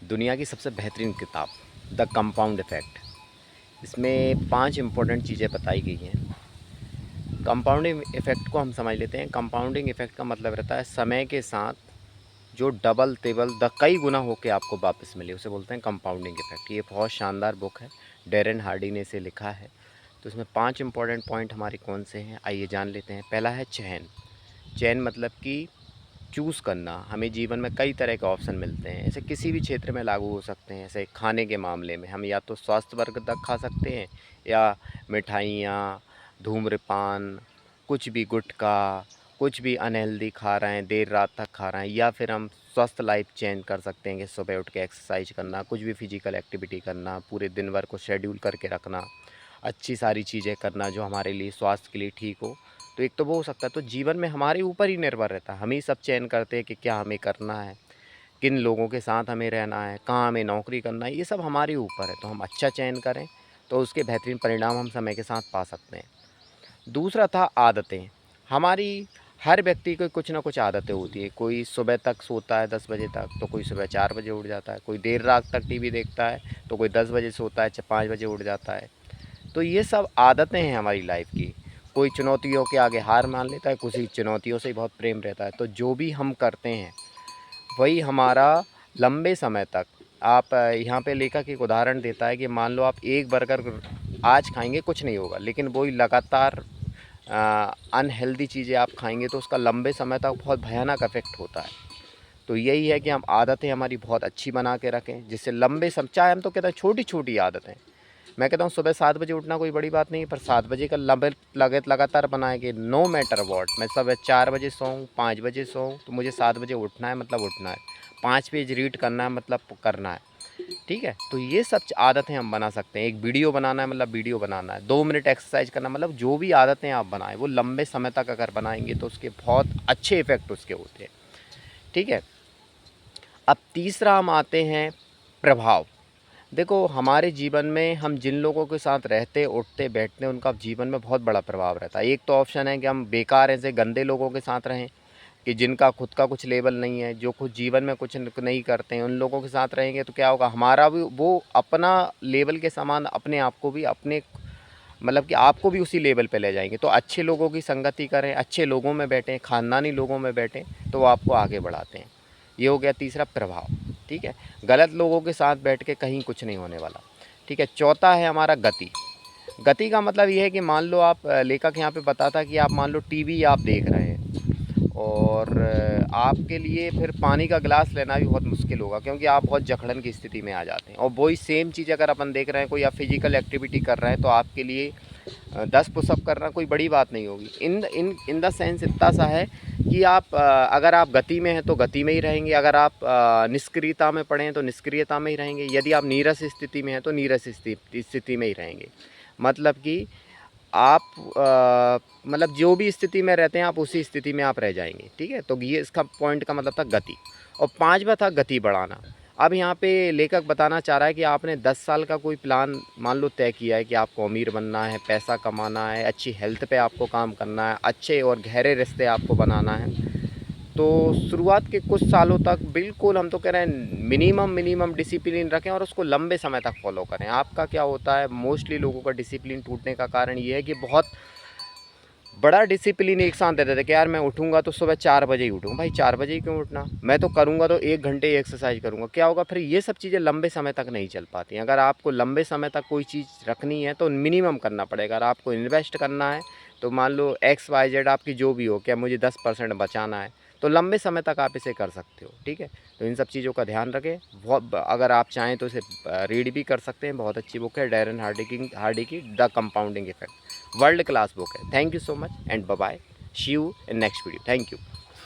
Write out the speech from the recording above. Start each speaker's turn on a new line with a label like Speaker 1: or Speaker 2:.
Speaker 1: दुनिया की सबसे बेहतरीन किताब द कंपाउंड इफ़ेक्ट। इसमें 5 इम्पोर्टेंट चीज़ें बताई गई हैं। कंपाउंडिंग इफ़ेक्ट को हम समझ लेते हैं। कंपाउंडिंग इफ़ेक्ट का मतलब रहता है समय के साथ जो डबल तेबल कई गुना होकर आपको वापस मिले, उसे बोलते हैं कंपाउंडिंग इफ़ेक्ट। ये बहुत शानदार बुक है, डैरेन हार्डी ने इसे लिखा है। तो इसमें 5 इम्पोर्टेंट पॉइंट हमारे कौन से हैं, आइए जान लेते हैं। पहला है चयन। चयन मतलब कि चूज़ करना। हमें जीवन में कई तरह के ऑप्शन मिलते हैं, ऐसे किसी भी क्षेत्र में लागू हो सकते हैं। ऐसे खाने के मामले में हम या तो स्वास्थ्य वर्ग तक खा सकते हैं, या मिठाइयाँ, धूम्रपान, कुछ भी गुटखा, कुछ भी अनहेल्दी खा रहे हैं, देर रात तक खा रहे हैं, या फिर हम स्वस्थ लाइफ चेंज कर सकते हैं कि सुबह उठ के एक्सरसाइज करना, कुछ भी फिजिकल एक्टिविटी करना, पूरे दिन भर को शेड्यूल करके रखना, अच्छी सारी चीज़ें करना जो हमारे लिए स्वास्थ्य के लिए ठीक हो। तो एक तो वो हो सकता है। तो जीवन में हमारे ऊपर ही निर्भर रहता है, हम ही सब चयन करते हैं कि क्या हमें करना है, किन लोगों के साथ हमें रहना है, कहाँ हमें नौकरी करना है, ये सब हमारे ऊपर है। तो हम अच्छा चयन करें तो उसके बेहतरीन परिणाम हम समय के साथ पा सकते हैं। दूसरा था आदतें। हमारी हर व्यक्ति की कुछ ना कुछ आदतें होती है। कोई सुबह तक सोता है 10 बजे तक, तो कोई सुबह 4 बजे उठ जाता है। कोई देर रात तक टीवी देखता है, तो कोई 10 बजे सोता है, 5 बजे उठ जाता है। तो ये सब आदतें हैं हमारी लाइफ की। कोई चुनौतियों के आगे हार मान लेता है, किसी चुनौतियों से बहुत प्रेम रहता है। तो जो भी हम करते हैं वही हमारा लंबे समय तक, आप यहाँ पे लेखक एक उदाहरण देता है कि मान लो आप एक बर्गर आज खाएंगे, कुछ नहीं होगा, लेकिन वही लगातार अनहेल्दी चीज़ें आप खाएंगे तो उसका लंबे समय तक बहुत भयानक इफेक्ट होता है। तो यही है कि हम आदतें हमारी बहुत अच्छी बना के रखें, जिससे लंबे समय, चाहे हम तो कहते हैं छोटी छोटी आदतें। मैं कहता हूँ सुबह 7 बजे उठना कोई बड़ी बात नहीं है, पर 7 बजे का लगातार बनाए कि नो मैटर वॉट, मैं सुबह 4 बजे सोऊँ, 5 बजे सोऊँ, तो मुझे 7 बजे उठना है, मतलब उठना है। 5 पेज रीड करना है, मतलब करना है। ठीक है, तो ये सब आदतें हम बना सकते हैं। एक वीडियो बनाना है, मतलब वीडियो बनाना है। 2 मिनट एक्सरसाइज करना, मतलब जो भी आदतें आप बनाएं वो लंबे समय तक अगर बनाएंगे तो उसके बहुत अच्छे इफ़ेक्ट उसके होते हैं। ठीक है, अब तीसरा हम आते हैं प्रभाव। देखो, हमारे जीवन में हम जिन लोगों के साथ रहते, उठते, बैठते, उनका जीवन में बहुत बड़ा प्रभाव रहता है। एक तो ऑप्शन है कि हम बेकार ऐसे गंदे लोगों के साथ रहें, कि जिनका खुद का कुछ लेवल नहीं है, जो खुद जीवन में कुछ नहीं करते हैं, उन लोगों के साथ रहेंगे तो क्या होगा, हमारा भी वो अपना लेवल के समान अपने आप को भी, अपने मतलब कि आपको भी उसी लेवल पे ले जाएंगे। तो अच्छे लोगों की संगति करें, अच्छे लोगों में बैठें, ख़ानदानी लोगों में बैठें, तो वो आपको आगे बढ़ाते हैं। ये हो गया तीसरा प्रभाव। ठीक है, गलत लोगों के साथ बैठ के कहीं कुछ नहीं होने वाला। ठीक है, चौथा है हमारा गति। गति का मतलब ये है कि मान लो आप, लेखक यहाँ पे बताता कि आप मान लो टीवी आप देख रहे हैं, और आपके लिए फिर पानी का गिलास लेना भी बहुत मुश्किल होगा, क्योंकि आप बहुत जकड़न की स्थिति में आ जाते हैं। और वही सेम चीज़ अगर अपन देख रहे हैं, कोई आप फिजिकल एक्टिविटी कर रहे हैं, तो आपके लिए 10 पुशअप करना कोई बड़ी बात नहीं होगी। इन द सेंस इतना सा है कि आप अगर आप गति में हैं तो गति में ही रहेंगे, अगर आप निष्क्रियता में पड़े हैं तो निष्क्रियता में ही रहेंगे, यदि आप नीरस स्थिति में हैं तो नीरस स्थिति में ही रहेंगे। मतलब कि आप मतलब जो भी स्थिति में रहते हैं आप उसी स्थिति में आप रह जाएंगे। ठीक है, तो ये इसका पॉइंट का मतलब था गति। और पांचवा था गति बढ़ाना। अब यहाँ पे लेखक बताना चाह रहा है कि आपने 10 साल का कोई प्लान मान लो तय किया है कि आपको अमीर बनना है, पैसा कमाना है, अच्छी हेल्थ पे आपको काम करना है, अच्छे और गहरे रिश्ते आपको बनाना है। तो शुरुआत के कुछ सालों तक बिल्कुल, हम तो कह रहे हैं मिनिमम डिसिप्लिन रखें और उसको लंबे समय तक फॉलो करें। आपका क्या होता है, मोस्टली लोगों का डिसिप्लिन टूटने का कारण ये है कि बहुत बड़ा डिसिप्लिन एक साथ दे देते कि यार मैं उठूंगा तो सुबह 4 बजे ही उठूंगा। भाई 4 बजे ही क्यों उठना, मैं तो करूंगा तो 1 घंटे एक्सरसाइज करूंगा। क्या होगा फिर, ये सब चीज़ें लंबे समय तक नहीं चल पाती। अगर आपको लंबे समय तक कोई चीज़ रखनी है तो मिनिमम करना पड़ेगा। अगर आपको इन्वेस्ट करना है तो मान लो XYZ आपकी जो भी हो, क्या मुझे 10% बचाना है, तो लंबे समय तक आप इसे कर सकते हो। ठीक है, तो इन सब चीज़ों का ध्यान रखें। बहुत, अगर आप चाहें तो इसे रीड भी कर सकते हैं, बहुत अच्छी बुक है, डैरेन हार्डी की the compounding effect. World class book है। Thank you so much and bye bye, see you in next video. Thank you.